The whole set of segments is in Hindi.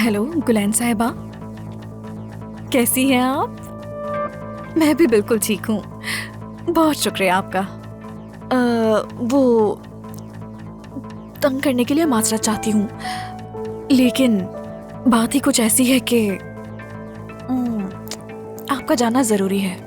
हेलो गुलैन साहिबा, कैसी हैं आप? मैं भी बिल्कुल ठीक हूँ, बहुत शुक्रिया आपका। वो तंग करने के लिए माजरत चाहती हूँ, लेकिन बात ही कुछ ऐसी है कि आपका जाना जरूरी है।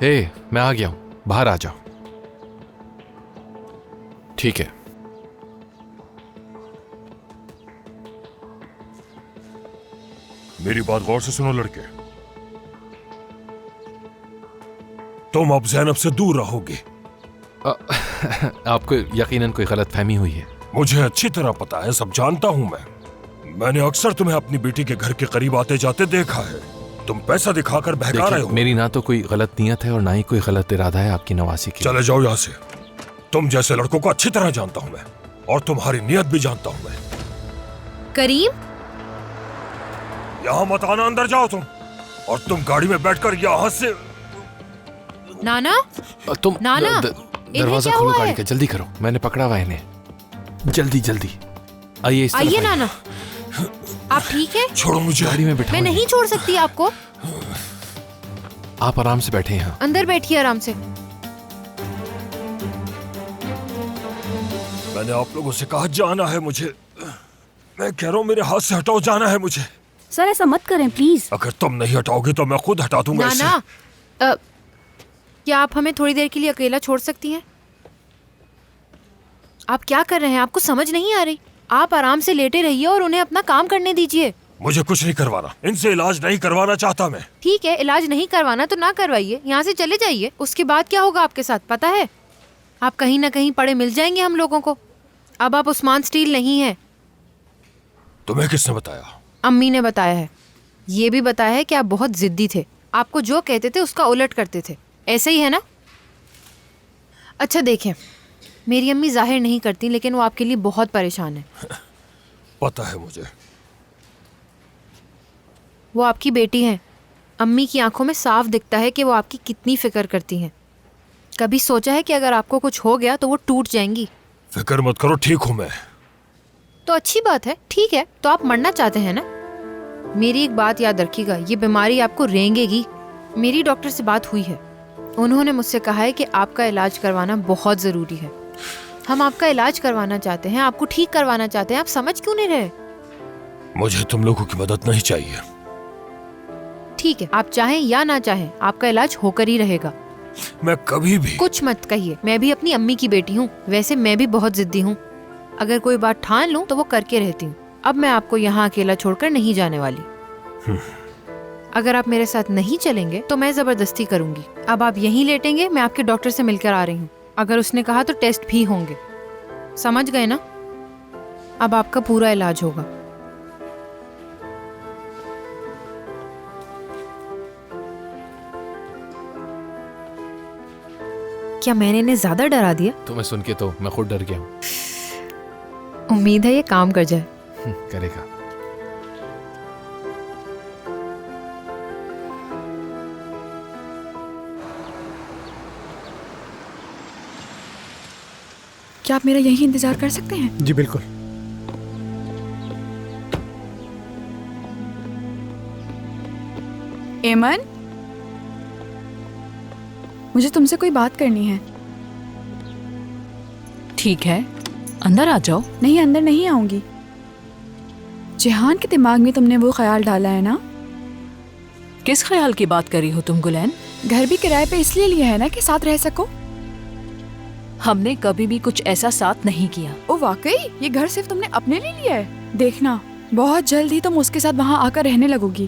हे, मैं आ गया हूं, बाहर आ जाओ। ठीक है। मेरी बात गौर से सुनो लड़के, तुम अब ज़ैनब से दूर रहोगे। आपको यकीनन कोई गलतफहमी हुई है। मुझे अच्छी तरह पता है, सब जानता हूं मैंने अक्सर तुम्हें अपनी बेटी के घर के करीब आते जाते देखा है। तुम पैसा दिखाकर बहका रहे हो। मेरी ना तो कोई गलत नीयत है और ना ही कोई गलत इरादा है आपकी नवासी की। चले जाओ यहाँ से। तुम जैसे लड़कों को अच्छी तरह जानता हूं मैं, और तुम्हारी नीयत भी जानता हूं मैं। करीम, यहाँ मत आना, अंदर जाओ तुम। और तुम गाड़ी में बैठकर यहाँ से। नाना, तुम नाना, दरवाजा खोलो गाड़ी का, जल्दी करो, मैंने पकड़ा हुआ है इन्हें। जल्दी जल्दी आइए, इस तरफ आइए नाना। आप ठीक है? छोड़ो मुझे। गाड़ी में बैठा। मैं नहीं छोड़ सकती आपको। आप आराम से बैठे यहाँ। अंदर बैठिए आराम से। मैंने आप लोगों से कहा जाना है मुझे। मैं कह रहा हूँ मेरे हाथ से हटाओ, जाना है मुझे। सर ऐसा मत करें प्लीज। अगर तुम नहीं हटाओगे तो मैं खुद हटा दूंगा इसे। नाना, क्या आप हमें थोड़ी देर के लिए अकेला छोड़ सकती हैं? आप क्या कर रहे हैं? आपको समझ नहीं आ रही? आप आराम से लेटे रहिए और उन्हें अपना काम करने दीजिए। मुझे कुछ नहीं करवाना, इनसे इलाज नहीं करवाना चाहता मैं। ठीक है, इलाज नहीं करवाना तो ना करवाइए, यहाँ से चले जाइए। उसके बाद क्या होगा आपके साथ पता है? आप कहीं ना कहीं पड़े मिल जाएंगे हम लोगों को। अब आप उस्मान स्टील नहीं है। तुम्हें किसने बताया? अम्मी ने बताया है। ये भी बताया है कि आप बहुत जिद्दी थे, आपको जो कहते थे उसका उलट करते थे। ऐसे ही है ना? अच्छा देखें, मेरी अम्मी जाहिर नहीं करती, लेकिन वो आपके लिए बहुत परेशान है। पता है मुझे। वो आपकी बेटी हैं। अम्मी की आंखों में साफ दिखता है कि वो आपकी कितनी फिक्र करती हैं। कभी सोचा है कि अगर आपको कुछ हो गया तो वो टूट जाएंगी? फिक्र मत करो, ठीक हूँ मैं। तो अच्छी बात है। ठीक है, तो आप मरना चाहते हैं ना? मेरी एक बात याद रखिएगा, ये बीमारी आपको रेंगेगी। मेरी डॉक्टर से बात हुई है, उन्होंने मुझसे कहा है कि आपका इलाज करवाना बहुत ज़रूरी है। हम आपका इलाज करवाना चाहते हैं, आपको ठीक करवाना चाहते हैं। आप समझ क्यों नहीं रहे? मुझे तुम लोगों की मदद नहीं चाहिए। ठीक है, आप चाहें या ना चाहें, आपका इलाज होकर ही रहेगा। मैं कभी भी कुछ मत कहिए, मैं भी अपनी अम्मी की बेटी हूँ। वैसे मैं भी बहुत जिद्दी हूँ, अगर कोई बात ठान लूँ तो वो करके रहती हूँ। अब मैं आपको यहाँ अकेला छोड़कर नहीं जाने वाली। अगर आप मेरे साथ नहीं चलेंगे तो मैं जबरदस्ती करूंगी। अब आप यहीं लेटेंगे, मैं आपके डॉक्टर से मिलकर आ रही हूँ। अगर उसने कहा तो टेस्ट भी होंगे। समझ गए ना? अब आपका पूरा इलाज होगा। क्या मैंने इन्हें ज्यादा डरा दिया? तुम्हें सुन के तो मैं खुद डर गया हूँ। उम्मीद है ये काम कर जाए। करेगा। क्या आप मेरा यहीं इंतजार कर सकते हैं? जी बिल्कुल। एमन, मुझे तुमसे कोई बात करनी है। ठीक है, अंदर आ जाओ। नहीं, अंदर नहीं आऊंगी। जिहान के दिमाग में तुमने वो ख्याल डाला है ना? किस ख्याल की बात कर रही हो तुम गुलैन? घर भी किराए पे इसलिए लिया है ना कि साथ रह सको। हमने कभी भी कुछ ऐसा साथ नहीं किया। ओ वाकई? ये घर सिर्फ तुमने अपने लिए लिया है? देखना, बहुत जल्द ही तुम उसके साथ वहाँ आकर रहने लगोगी।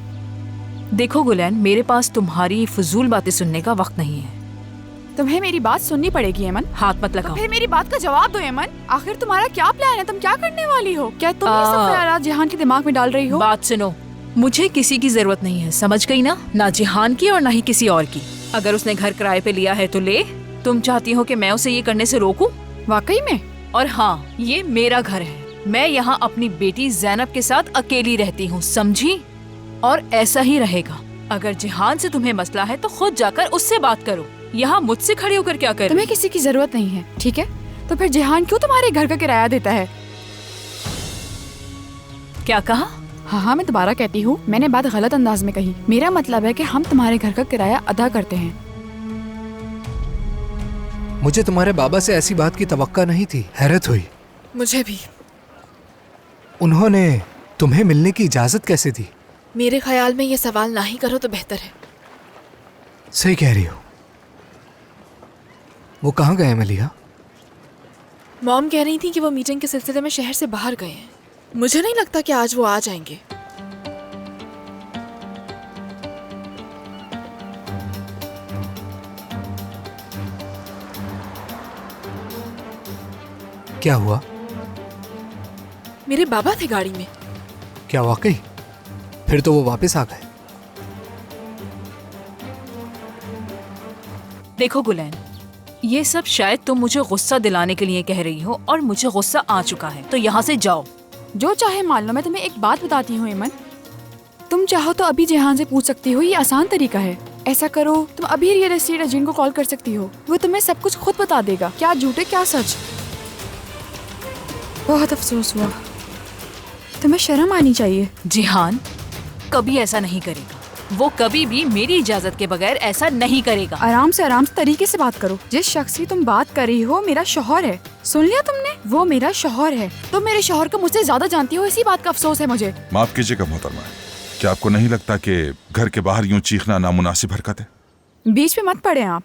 देखो गुलैन, मेरे पास तुम्हारी फजूल बातें सुनने का वक्त नहीं है। तुम्हें मेरी बात सुननी पड़ेगी एमन। हाथ मत लगाओ। तो फिर मेरी बात का जवाब दो एमन। आखिर तुम्हारा क्या प्लान है? तुम क्या करने वाली हो? क्या तुम ये सब ख्यालात जिहान के दिमाग में डाल रही हो? बात सुनो, मुझे किसी की जरूरत नहीं है, समझ गई ना? ना जिहान की और ना ही किसी और की। अगर उसने घर किराए पे लिया है तो ले। तुम चाहती हो कि मैं उसे ये करने से रोकूं? वाकई में? और हाँ, ये मेरा घर है। मैं यहाँ अपनी बेटी जैनब के साथ अकेली रहती हूँ, समझी? और ऐसा ही रहेगा। अगर जिहान से तुम्हें मसला है तो खुद जाकर उससे बात करो। यहाँ मुझसे खड़ी होकर क्या कर? तुम्हें किसी की जरूरत नहीं है, ठीक है? तो फिर जिहान क्यों तुम्हारे घर का किराया देता है? क्या कहा? हाँ, मैं दोबारा कहती हूँ, मैंने बात गलत अंदाज में कही। मेरा मतलब है कि हम तुम्हारे घर का किराया अदा करते हैं। मुझे तुम्हारे बाबा से ऐसी बात की तवक्का नहीं थी। हैरत हुई। मुझे भी। उन्होंने तुम्हें मिलने की इजाजत कैसे दी? मेरे ख्याल में ये सवाल ना ही करो तो बेहतर है। सही कह रही हो। वो कहाँ गए मलिहा? मॉम कह रही थी कि वो मीटिंग के सिलसिले में शहर से बाहर गए हैं। मुझे नहीं लगता कि आज वो आ जाएंगे। क्या हुआ? मेरे बाबा थे गाड़ी में। क्या वाकई? फिर तो वो वापस आ गए। देखो गुलैन, ये सब शायद तुम मुझे गुस्सा दिलाने के लिए कह रही हो और मुझे गुस्सा आ चुका है, तो यहाँ से जाओ। जो चाहे मान लो। मैं तुम्हें एक बात बताती हूँ एमन, तुम चाहो तो अभी जिहान से पूछ सकती हो। ये आसान तरीका है। ऐसा करो, तुम अभी रियल एस्टेट एजेंट को कॉल कर सकती हो। वो तुम्हें सब कुछ खुद बता देगा, क्या झूठे क्या सच। बहुत अफसोस हुआ। तुम्हें शर्म आनी चाहिए। जिहान कभी ऐसा नहीं करेगा। वो कभी भी मेरी इजाजत के बगैर ऐसा नहीं करेगा। आराम से तरीके से बात करो। जिस शख्स की तुम बात कर रही हो मेरा शौहर है। सुन लिया तुमने? वो मेरा शौहर है। तुम मेरे शौहर को मुझसे ज्यादा जानती हो, इसी बात का अफसोस है मुझे। माफ कीजिएगा मोहतरमा, क्या आपको नहीं लगता कि घर के बाहर यूं चीखना नामुनासिब हरकत है? बीच में मत पड़े आप।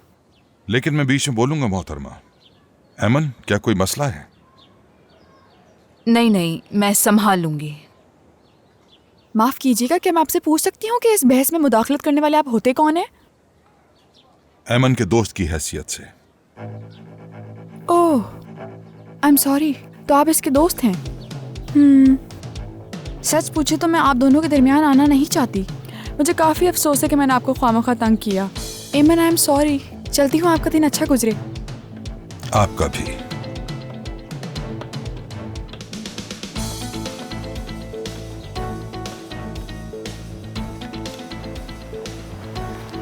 लेकिन मैं बीच में बोलूंगा मोहतरमा। ऐमन, क्या कोई मसला है? नहीं नहीं, मैं संभाल लूंगी। माफ कीजिएगा, क्या मैं आपसे पूछ सकती हूँ कि इस बहस में मुदाखलत करने वाले आप होते कौन है? ऐमन के दोस्त की हैसियत से। ओह, आई एम सॉरी। तो आप इसके दोस्त हैं? सच पूछे तो मैं आप दोनों के दरमियान आना नहीं चाहती। मुझे काफी अफसोस है कि मैंने आपको ख्वामखा तंग किया। एमन, आई एम सॉरी। चलती हूँ, आपका दिन अच्छा गुजरे। आपका भी।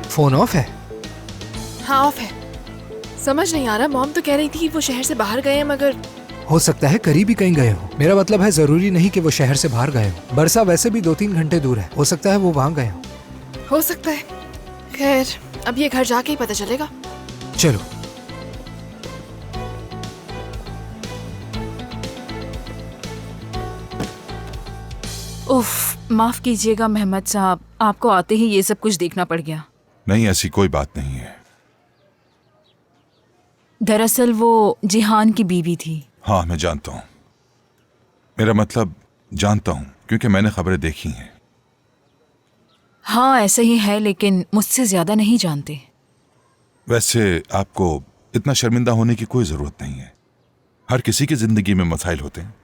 फोन ऑफ है? हाँ, ऑफ है। समझ नहीं आ रहा। मॉम तो कह रही थी वो शहर से बाहर गए हैं, मगर हो सकता है करीब ही कहीं गए हो। मेरा मतलब है जरूरी नहीं कि वो शहर से बाहर गए हो। बरसा वैसे भी 2-3 घंटे दूर है। हो सकता है वो वहाँ गए हो सकता है। खैर, अब ये घर जाके ही पता चलेगा। चलो। उफ, माफ कीजिएगा मेहमद साहब, आपको आते ही ये सब कुछ देखना पड़ गया। नहीं, ऐसी कोई बात नहीं है। दरअसल वो जिहान की बीवी थी। हाँ, मैं जानता हूँ। मेरा मतलब जानता हूँ क्योंकि मैंने खबरें देखी हैं। हाँ, ऐसा ही है, लेकिन मुझसे ज्यादा नहीं जानते। वैसे आपको इतना शर्मिंदा होने की कोई जरूरत नहीं है। हर किसी की जिंदगी में मसाइल होते हैं।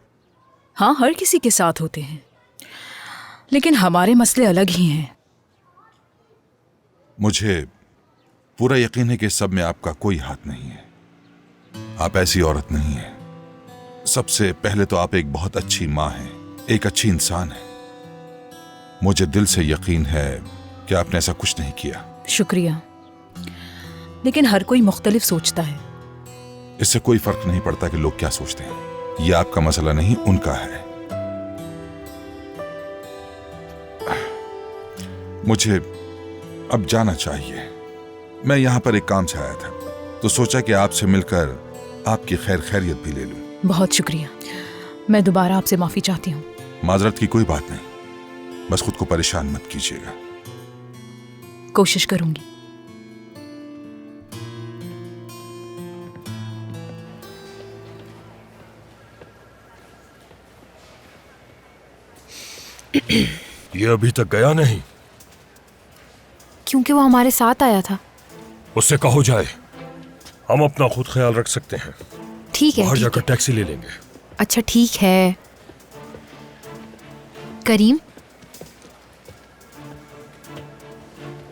हाँ, हर किसी के साथ होते हैं, लेकिन हमारे मसले अलग ही हैं। मुझे पूरा यकीन है कि सब में आपका कोई हाथ नहीं है। आप ऐसी औरत नहीं है। सबसे पहले तो आप एक बहुत अच्छी माँ हैं, एक अच्छी इंसान है। मुझे दिल से यकीन है कि आपने ऐसा कुछ नहीं किया। शुक्रिया, लेकिन हर कोई मुख्तलिफ सोचता है। इससे कोई फर्क नहीं पड़ता कि लोग क्या सोचते हैं। यह आपका मसला नहीं, उनका है। मुझे अब जाना चाहिए। मैं यहां पर एक काम से आया था, तो सोचा कि आपसे मिलकर आपकी खैर खैरियत भी ले लूं। बहुत शुक्रिया। मैं दोबारा आपसे माफी चाहती हूँ। माजरत की कोई बात नहीं, बस खुद को परेशान मत कीजिएगा। कोशिश करूंगी। ये अभी तक गया नहीं। क्योंकि वो हमारे साथ आया था। उससे कहो जाए, हम अपना खुद ख्याल रख सकते हैं। ठीक है, बाहर ठीक जाकर है। टैक्सी ले लेंगे। अच्छा ठीक है। करीम,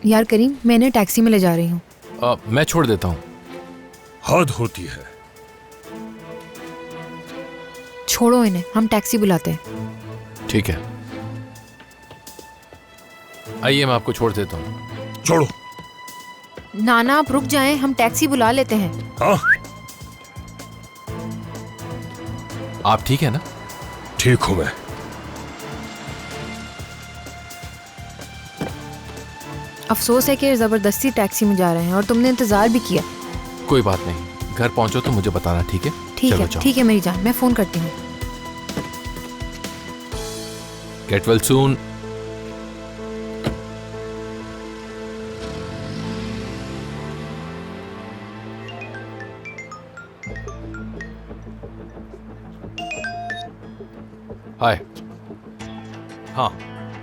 यार करीम, मैं इन्हें टैक्सी में ले जा रही हूँ। मैं छोड़ देता हूँ। हद होती है। छोड़ो इन्हें, हम टैक्सी बुलाते हैं। ठीक है, आइए मैं आपको छोड़ देता हूँ। छोड़ो। नाना आप रुक जाएं, हम टैक्सी बुला लेते हैं। हाँ आप ठीक है ना? ठीक हूं मैं। अफसोस है कि जबरदस्ती टैक्सी में जा रहे हैं और तुमने इंतजार भी किया। कोई बात नहीं, घर पहुंचो तो मुझे बताना, ठीक है? ठीक चलो है, जाओ। ठीक है मेरी जान, मैं फोन करती हूँ। Get well soon. हाय। हाँ,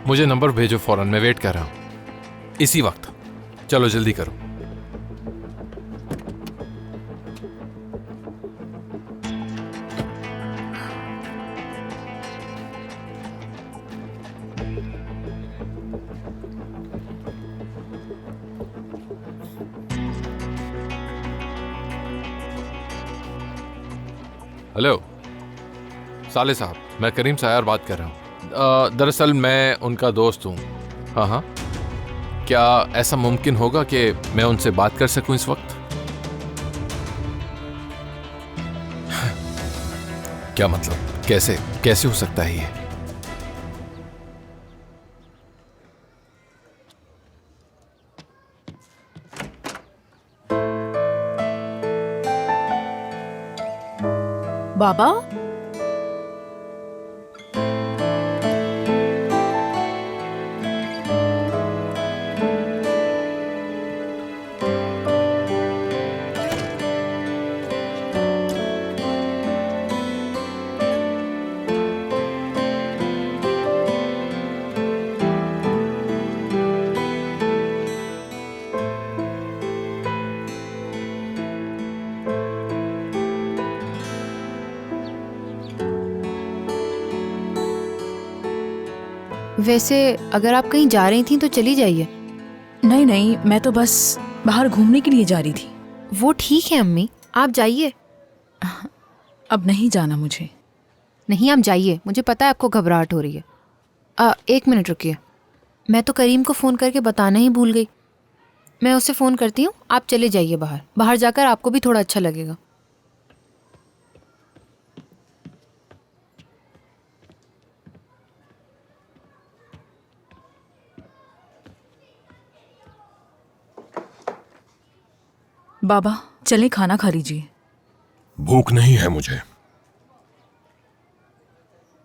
मुझे नंबर भेजो फौरन, मैं वेट कर रहा हूँ इसी वक्त। चलो जल्दी करो। हेलो साले साहब, मैं करीम सायर बात कर रहा हूँ। दरअसल मैं उनका दोस्त हूँ। हाँ हाँ, क्या ऐसा मुमकिन होगा कि मैं उनसे बात कर सकूं इस वक्त? क्या मतलब, कैसे कैसे हो सकता है ये? बाबा, वैसे अगर आप कहीं जा रही थी तो चली जाइए। नहीं नहीं, मैं तो बस बाहर घूमने के लिए जा रही थी। वो ठीक है अम्मी, आप जाइए। अब नहीं जाना मुझे। नहीं आप जाइए, मुझे पता है आपको घबराहट हो रही है। 1 मिनट रुकिए, मैं तो करीम को फ़ोन करके बताना ही भूल गई। मैं उसे फ़ोन करती हूँ, आप चले जाइए बाहर। बाहर जाकर आपको भी थोड़ा अच्छा लगेगा। बाबा चले, खाना खा लीजिए। भूख नहीं है मुझे।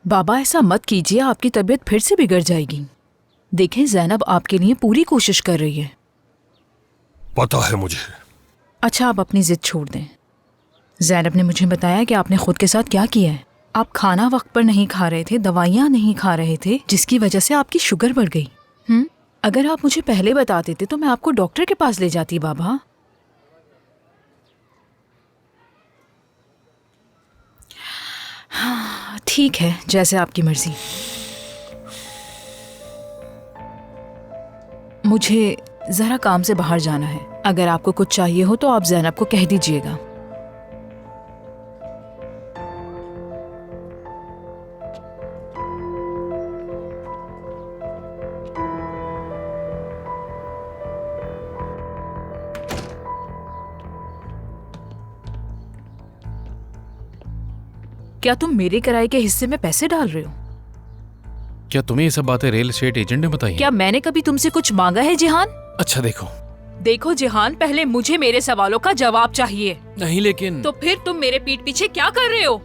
बाबा ऐसा मत कीजिए, आपकी तबीयत फिर से बिगड़ जाएगी। देखें, ज़ैनब आपके लिए पूरी कोशिश कर रही है। पता है मुझे। अच्छा आप अपनी जिद छोड़ दें। ज़ैनब ने मुझे बताया कि आपने खुद के साथ क्या किया है। आप खाना वक्त पर नहीं खा रहे थे, दवाइयाँ नहीं खा रहे थे, जिसकी वजह से आपकी शुगर बढ़ गई। अगर आप मुझे पहले बता देते तो मैं आपको डॉक्टर के पास ले जाती बाबा। हाँ, ठीक है, जैसे आपकी मर्जी। मुझे जरा काम से बाहर जाना है। अगर आपको कुछ चाहिए हो तो आप ज़ैनब को कह दीजिएगा। क्या तुम मेरे किराए के हिस्से में पैसे डाल रहे हो? क्या तुम्हें ये सब बातें रियल एस्टेट एजेंट ने बताई? क्या मैंने कभी तुमसे कुछ मांगा है जिहान? अच्छा देखो जिहान, पहले मुझे मेरे सवालों का जवाब चाहिए। नहीं लेकिन तो फिर तुम मेरे पीठ पीछे क्या कर रहे हो?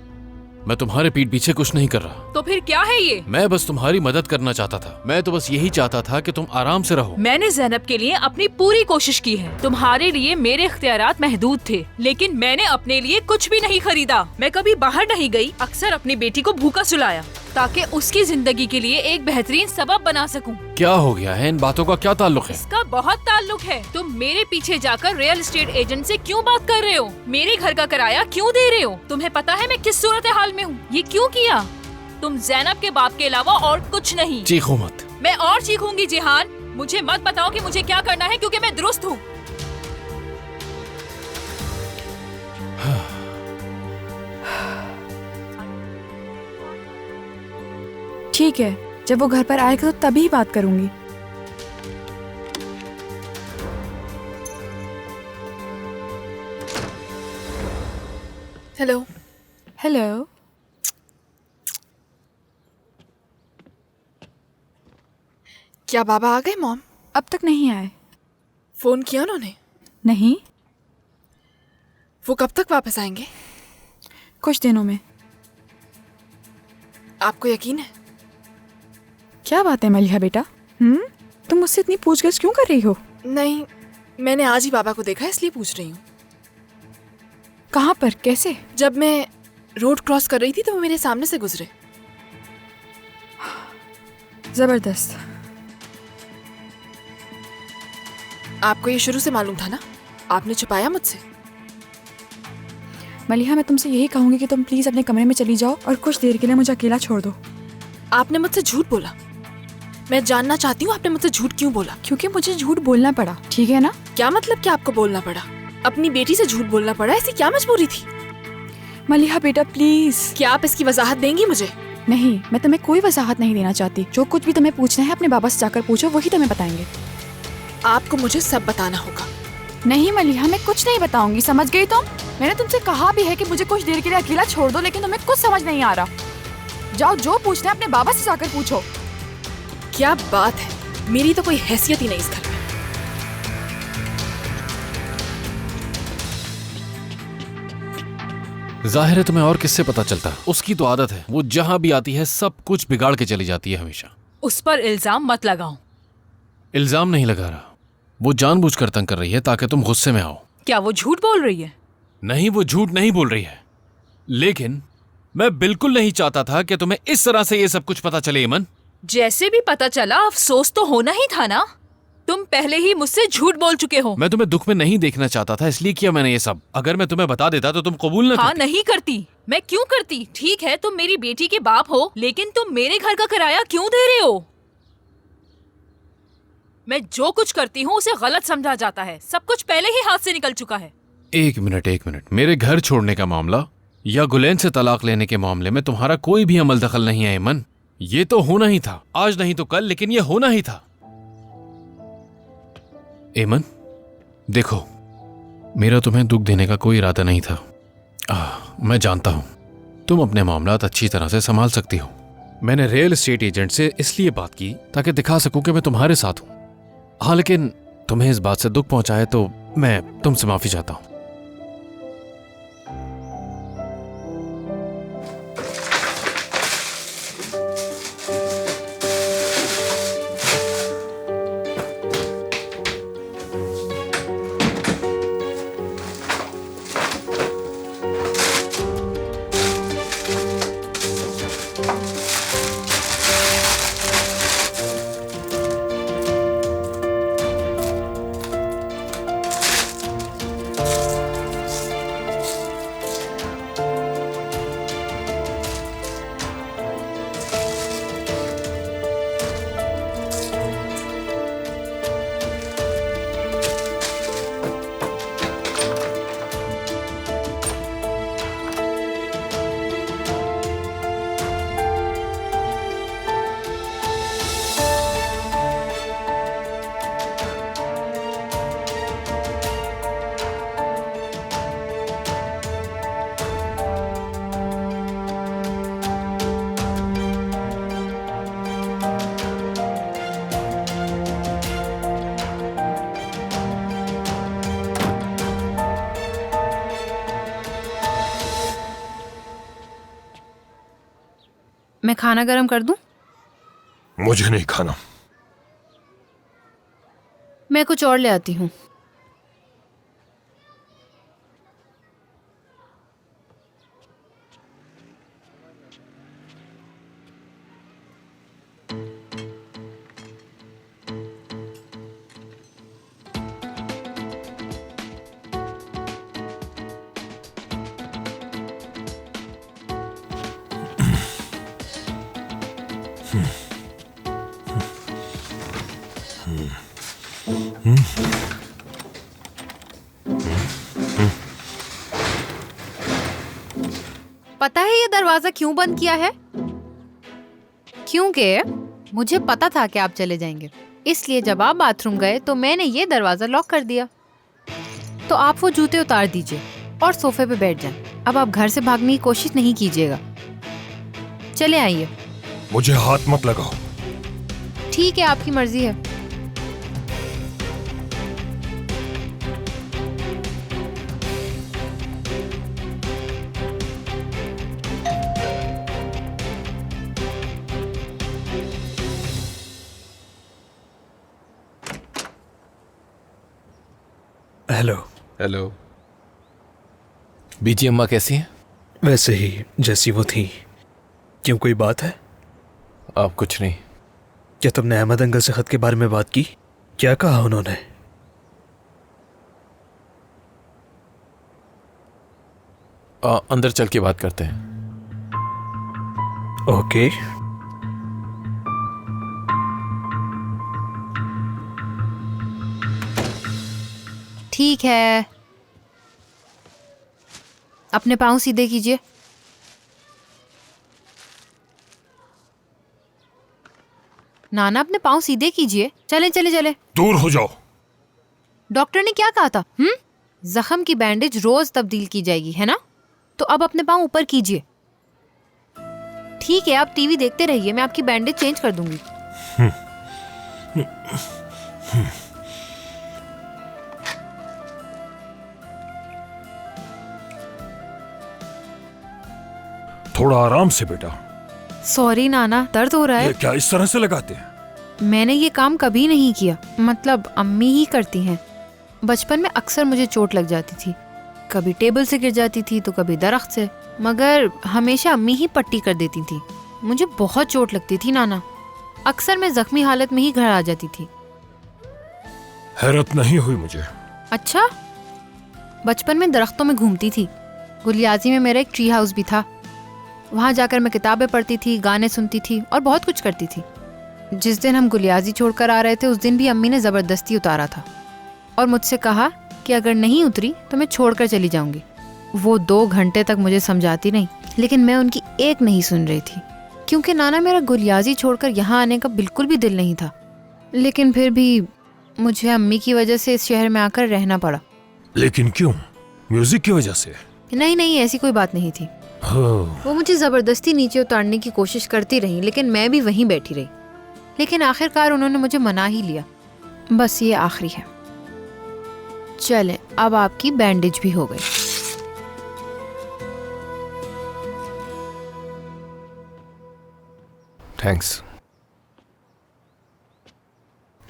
मैं तुम्हारे पीठ पीछे कुछ नहीं कर रहा। तो फिर क्या है ये? मैं बस तुम्हारी मदद करना चाहता था। मैं तो बस यही चाहता था कि तुम आराम से रहो। मैंने ज़ैनब के लिए अपनी पूरी कोशिश की है। तुम्हारे लिए मेरे इख्तियारात महदूद थे, लेकिन मैंने अपने लिए कुछ भी नहीं खरीदा। मैं कभी बाहर नहीं गई, अक्सर अपनी बेटी को भूखा सुलाया ताकि उसकी जिंदगी के लिए एक बेहतरीन सबब बना सकूं। क्या हो गया है? इन बातों का क्या ताल्लुक है? इसका बहुत ताल्लुक है। तुम मेरे पीछे जाकर रियल एस्टेट एजेंट से क्यों बात कर रहे हो? मेरे घर का किराया क्यों दे रहे हो? तुम्हें पता है मैं किस सूरत हाल में हूँ? ये क्यों किया? तुम ज़ैनब के बाप के अलावा और कुछ नहीं। चीखो मत। मैं और चीखूंगी जिहान। मुझे मत बताओ कि मुझे क्या करना है, क्योंकि मैं दुरुस्त हूँ। ठीक है, जब वो घर पर आएगा तो तभी बात करूंगी। हेलो। हेलो। क्या बाबा आ गए मॉम? अब तक नहीं आए। फोन किया उन्होंने? नहीं। वो कब तक वापस आएंगे? कुछ दिनों में। आपको यकीन है? क्या बात है मलिहा बेटा? तुम मुझसे इतनी पूछगछ क्यों कर रही हो? नहीं, मैंने आज ही बाबा को देखा इसलिए पूछ रही हूँ। कहाँ पर, कैसे? जब मैं रोड क्रॉस कर रही थी तो वो मेरे सामने से गुजरे। जबरदस्त। आपको ये शुरू से मालूम था ना? आपने छुपाया मुझसे? मलिहा, मैं तुमसे यही कहूंगी कि तुम प्लीज अपने कमरे में चली जाओ और कुछ देर के लिए मुझे अकेला छोड़ दो। आपने मुझसे झूठ बोला। मैं जानना चाहती हूँ आपने मुझसे झूठ क्यों बोला? क्योंकि मुझे झूठ बोलना पड़ा, ठीक है ना? क्या मतलब कि आपको बोलना पड़ा? अपनी बेटी से झूठ बोलना पड़ा, ऐसी क्या मजबूरी थी? मलिहा बेटा प्लीज। क्या आप इसकी वजाहत देंगी मुझे? नहीं, मैं तुम्हें कोई वजाहत नहीं देना चाहती। जो कुछ भी तुम्हें पूछना है अपने बाबा से जाकर पूछो, वही तुम्हें बताएंगे। आपको मुझे सब बताना होगा। नहीं मलिहा, मैं कुछ नहीं बताऊंगी, समझ गई तुम? मैंने तुमसे कहा भी है कि मुझे कुछ देर के लिए अकेला छोड़ दो, लेकिन तुम्हें कुछ समझ नहीं आ रहा। जाओ, जो पूछना है अपने बाबा से जाकर पूछो। क्या बात है, मेरी तो कोई हैसियत ही नहीं इस घर में। जाहिर है तुम्हें और किससे पता चलता? उसकी तो आदत है, वो जहां भी आती है सब कुछ बिगाड़ के चली जाती है हमेशा। उस पर इल्जाम मत लगाओ। इल्जाम नहीं लगा रहा, वो जानबूझकर तंग कर रही है ताकि तुम गुस्से में आओ। क्या वो झूठ बोल रही है? नहीं, वो झूठ नहीं बोल रही है, लेकिन मैं बिल्कुल नहीं चाहता था कि तुम्हें इस तरह से ये सब कुछ पता चले। ईमन, जैसे भी पता चला, अफसोस तो होना ही था ना। तुम पहले ही मुझसे झूठ बोल चुके हो। मैं तुम्हें दुख में नहीं देखना चाहता था, इसलिए किया मैंने ये सब। अगर मैं तुम्हें बता देता तो तुम कबूल न हाँ, करती। नहीं करती। मैं क्यों करती? ठीक है, तुम मेरी बेटी के बाप हो, लेकिन तुम मेरे घर का किराया क्यों दे रहे हो? मैं जो कुछ करती हूँ उसे गलत समझा जाता है। सब कुछ पहले ही हाथ से निकल चुका है। एक मिनट, मेरे घर छोड़ने का मामला या गुलैन से तलाक लेने के मामले में तुम्हारा कोई भी अमल दखल नहीं है ईमन। ये तो होना ही था, आज नहीं तो कल, लेकिन ये होना ही था। ईमन, देखो, मेरा तुम्हें दुख देने का कोई इरादा नहीं था। मैं जानता हूं तुम अपने मामलात अच्छी तरह से संभाल सकती हो। मैंने रियल एस्टेट एजेंट से इसलिए बात की ताकि दिखा सकूं कि मैं तुम्हारे साथ हूं। हाँ, लेकिन तुम्हें इस बात से दुख पहुंचाए तो मैं तुमसे माफी चाहता हूं। मैं खाना गरम कर दूं? मुझे नहीं खाना। मैं कुछ और ले आती हूँ। पता है ये दरवाजा क्यों बंद किया है? क्यों? क्योंकि मुझे पता था कि आप चले जाएंगे, इसलिए जब आप बाथरूम गए तो मैंने ये दरवाजा लॉक कर दिया। तो आप वो जूते उतार दीजिए और सोफे पे बैठ जाएं। अब आप घर से भागने की कोशिश नहीं कीजिएगा। चले आइए। मुझे हाथ मत लगाओ। ठीक है, आपकी मर्जी है। हेलो। हेलो। बीजी अम्मा कैसी हैं? वैसे ही जैसी वो थी। क्यों, कोई बात है? अब कुछ नहीं। क्या तुमने अहमद अंकल से खत के बारे में बात की? क्या कहा उन्होंने? अंदर चल के बात करते हैं। ओके। ठीक है, अपने पाँव सीधे कीजिए। नाना, अपने पाँव सीधे कीजिए। चले चले चले। दूर हो जाओ। डॉक्टर ने क्या कहा था? जख्म की बैंडेज रोज तब्दील की जाएगी, है ना? तो अब अपने पाँव ऊपर कीजिए। ठीक है, आप टीवी देखते रहिए, मैं आपकी बैंडेज चेंज कर दूंगी। थोड़ा आराम से बेटा। सॉरी नाना, दर्द हो रहा है। ये क्या इस तरह से लगाते हैं? मैंने ये काम कभी नहीं किया, मतलब अम्मी ही करती हैं। बचपन में अक्सर मुझे चोट लग जाती थी, कभी टेबल से गिर जाती थी तो कभी दरख्त से, मगर हमेशा अम्मी ही पट्टी कर देती थी। मुझे बहुत चोट लगती थी नाना, अक्सर मैं जख्मी हालत में ही घर आ जाती थी। हैरत नहीं हुई मुझे। अच्छा, बचपन में दरख्तों में घूमती थी। गुलियाजी में मेरा एक ट्री हाउस भी था, वहाँ जाकर मैं किताबें पढ़ती थी, गाने सुनती थी और बहुत कुछ करती थी। जिस दिन हम गुलियाजी छोड़कर आ रहे थे उस दिन भी अम्मी ने ज़बरदस्ती उतारा था और मुझसे कहा कि अगर नहीं उतरी तो मैं छोड़कर चली जाऊंगी। वो 2 घंटे तक मुझे समझाती नहीं, लेकिन मैं उनकी एक नहीं सुन रही थी, क्योंकि नाना मेरा गुलियाजी छोड़कर यहाँ आने का बिल्कुल भी दिल नहीं था। लेकिन फिर भी मुझे अम्मी की वजह से इस शहर में आकर रहना पड़ा। लेकिन क्यों? म्यूजिक की वजह से? नहीं, ऐसी कोई बात नहीं थी। वो मुझे जबरदस्ती नीचे उतारने की कोशिश करती रही, लेकिन मैं भी वहीं बैठी रही। लेकिन आखिरकार उन्होंने मुझे मना ही लिया। बस ये आखिरी है। चले, अब आपकी बैंडेज भी हो गई। थैंक्स।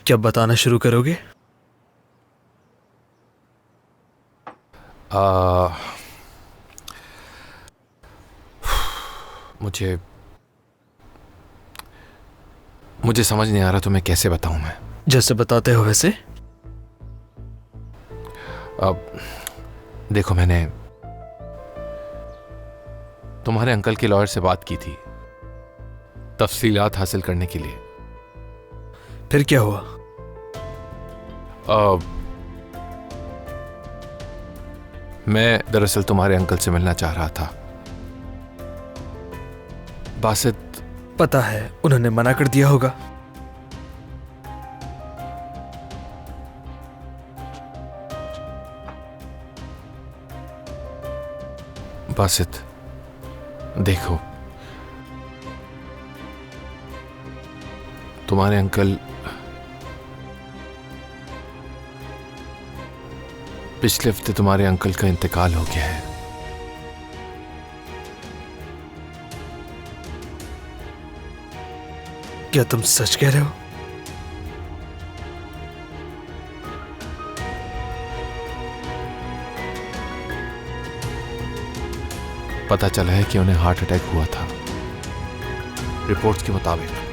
क्या बताना शुरू करोगे? मुझे समझ नहीं आ रहा, तो मैं कैसे बताऊं? मैं जैसे बताते हो वैसे। अब देखो, मैंने तुम्हारे अंकल के लॉयर से बात की थी तफसीलात हासिल करने के लिए। फिर क्या हुआ? मैं दरअसल तुम्हारे अंकल से मिलना चाह रहा था। बासित। पता है, उन्होंने मना कर दिया होगा। बासित, देखो, तुम्हारे अंकल पिछले हफ्ते तुम्हारे अंकल का इंतकाल हो गया है। क्या तुम सच कह रहे हो? पता चला है कि उन्हें हार्ट अटैक हुआ था, रिपोर्ट्स के मुताबिक।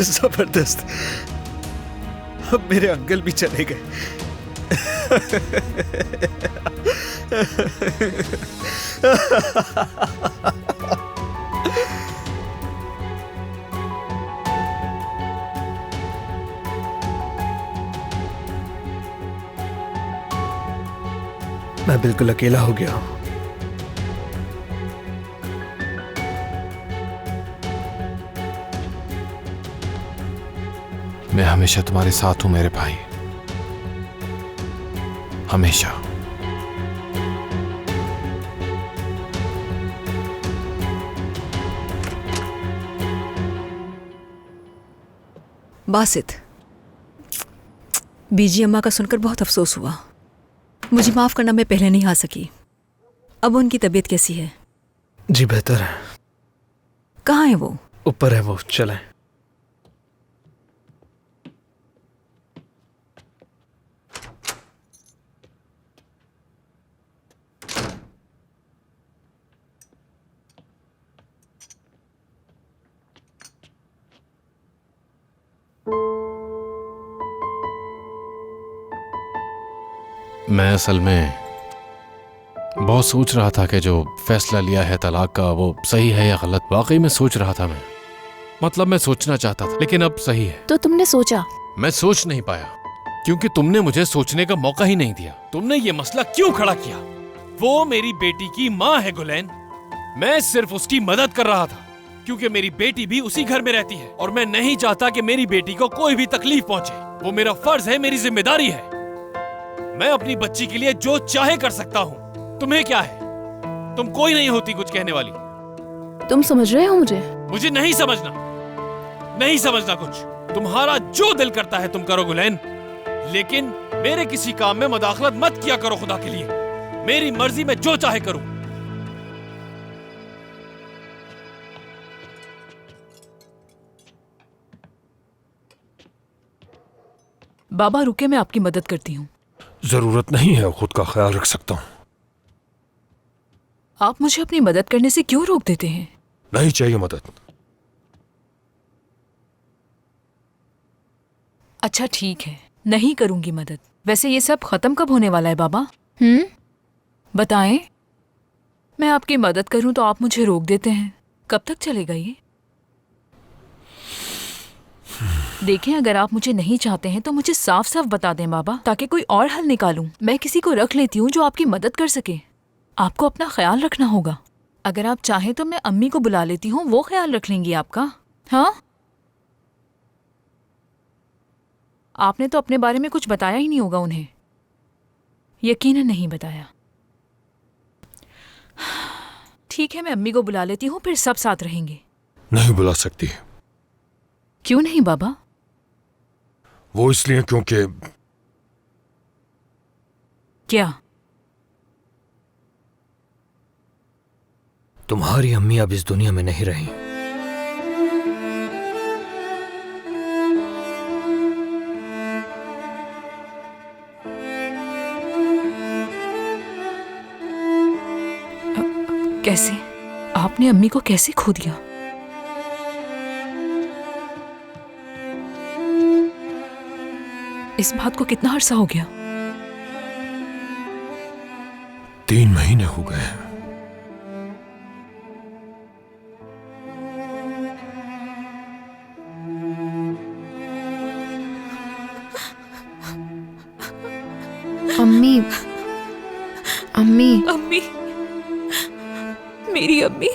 जबरदस्त। अब मेरे अंकल भी चले गए। मैं बिल्कुल अकेला हो गया हूँ। मैं हमेशा तुम्हारे साथ हूं मेरे भाई, हमेशा। बासित, बीजी अम्मा का सुनकर बहुत अफसोस हुआ। मुझे माफ करना, मैं पहले नहीं आ सकी। अब उनकी तबीयत कैसी है? जी बेहतर है। कहाँ है वो? ऊपर है वो, चलें। मैं असल में बहुत सोच रहा था कि जो फैसला लिया है तलाक का वो सही है या गलत। वाकई में सोच रहा था मैं, मतलब मैं सोचना चाहता था, लेकिन अब सही है। तो तुमने सोचा? मैं सोच नहीं पाया क्योंकि तुमने मुझे सोचने का मौका ही नहीं दिया। तुमने ये मसला क्यों खड़ा किया? वो मेरी बेटी की माँ है गुलैन, मैं सिर्फ उसकी मदद कर रहा था क्योंकि मेरी बेटी भी उसी घर में रहती है और मैं नहीं चाहता कि मेरी बेटी को कोई भी तकलीफ पहुंचे। वो मेरा फर्ज है, मेरी जिम्मेदारी है। मैं अपनी बच्ची के लिए जो चाहे कर सकता हूँ। तुम्हें क्या है? तुम कोई नहीं होती कुछ कहने वाली। तुम समझ रहे हो मुझे? मुझे नहीं समझना, नहीं समझना कुछ। तुम्हारा जो दिल करता है तुम करो गुलैन, लेकिन मेरे किसी काम में मदाखलत मत किया करो खुदा के लिए। मेरी मर्जी में जो चाहे करूं। बाबा रुके, मैं आपकी मदद करती हूँ। जरूरत नहीं है, खुद का ख्याल रख सकता हूँ। आप मुझे अपनी मदद करने से क्यों रोक देते हैं? नहीं चाहिए मदद। अच्छा ठीक है, नहीं करूंगी मदद। वैसे ये सब खत्म कब होने वाला है बाबा? बताएं। मैं आपकी मदद करूं तो आप मुझे रोक देते हैं। कब तक चलेगा ये? देखें, अगर आप मुझे नहीं चाहते हैं तो मुझे साफ साफ बता दें बाबा, ताकि कोई और हल निकालूं। मैं किसी को रख लेती हूँ जो आपकी मदद कर सके। आपको अपना ख्याल रखना होगा। अगर आप चाहें तो मैं अम्मी को बुला लेती हूँ, वो ख्याल रख लेंगी आपका। हाँ, आपने तो अपने बारे में कुछ बताया ही नहीं होगा उन्हें। यकीनन नहीं बताया। ठीक है, मैं अम्मी को बुला लेती हूँ, फिर सब साथ रहेंगे। नहीं बुला सकती। क्यों नहीं बाबा? वो इसलिए क्योंकि क्या? तुम्हारी अम्मी अब इस दुनिया में नहीं रही। कैसे? आपने अम्मी को कैसे खो दिया? इस बात को कितना अरसा हो गया? 3 महीने हो गए हैं। अम्मी, अम्मी, अम्मी, मेरी अम्मी।